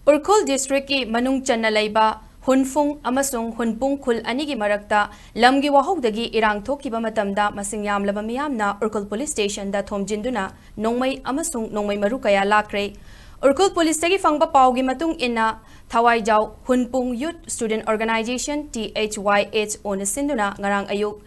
Ukhrul District ki manung channa laiba Hunfung Amasung Hunpung Khul anigi marakta lamgi wahodagi erang thokhiba matamda masing yamlaba meeyamna Ukhrul Police Station da Thomjinduna Nongmei Amasung Nongmei Maru kaya Lakhre. Ukhrul Police tagi fangba paugi matung inna Thawaijaw Hunpung Youth Student Organization THYH onisinduna ngarang ayuk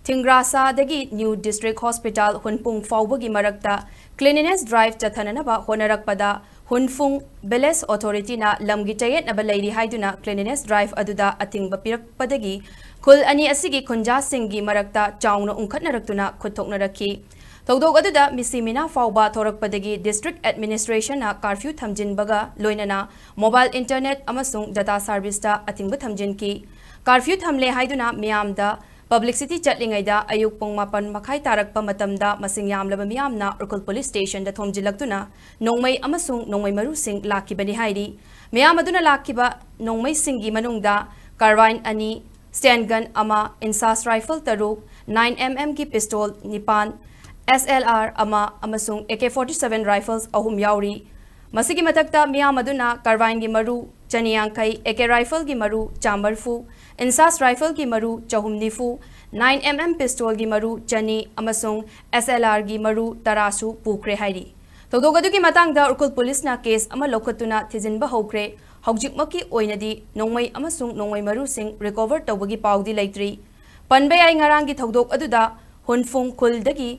Thingrasa dagi New District Hospital Hunpung faubagi marakta cleanliness drive chathananaba honarakpada Hunfung Beles Authority na lamgi tayet na balayri haiduna cleanliness drive aduda ating bapirakpadagi khul ani asigi khunja singgi marakta chawna ungkhat naraktuna khutok naraki tawdog aduda misimina fauba thorakpadagi district administration na curfew thamjin baga loinana mobile internet amasung data service da ating thamjin ki curfew thamle haiduna miyamda Publicity chatlingaida ayuk pong mapan makai tarakpa matamda masing yamlaba miyamna Ukhrul Police Station da thomjilaktuna Nongmei Amasung Nongmei Maru sing lakibani haidi miyam aduna lakiba Nongmei singi manungda carbine ani stand gun ama insas rifle taruk 9mm ki pistol nipan SLR ama amasung AK-47 rifles ahum yauri masigi matakta miyam aduna carbine gi maru chaniyankai AK rifle gi maru chambarfu insas rifle ki maru chahumnifu 9mm pistol ki maru chani amasung SLR ki maru tarasu pukre hairi todogadu ki matangda Ukhrul Police na case ama lokatuna thijinba hokre haujikmaki oinadi Nongmei Amasung Nongmei Maru sing recover tawbagi paudi laitri panbe ai ngarang gi thodok aduda Hunfung Khul dagi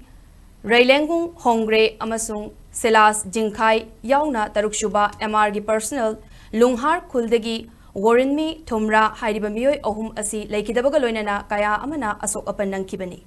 Railengung Hongre Amasung Silas Jingkhai yauna tarukshuba MR gi personal Lunghar Khul dagi Warren mi Thumra hairiba miyoi ahum asi laikidabaga loinana kaya amana asok apan nangkibani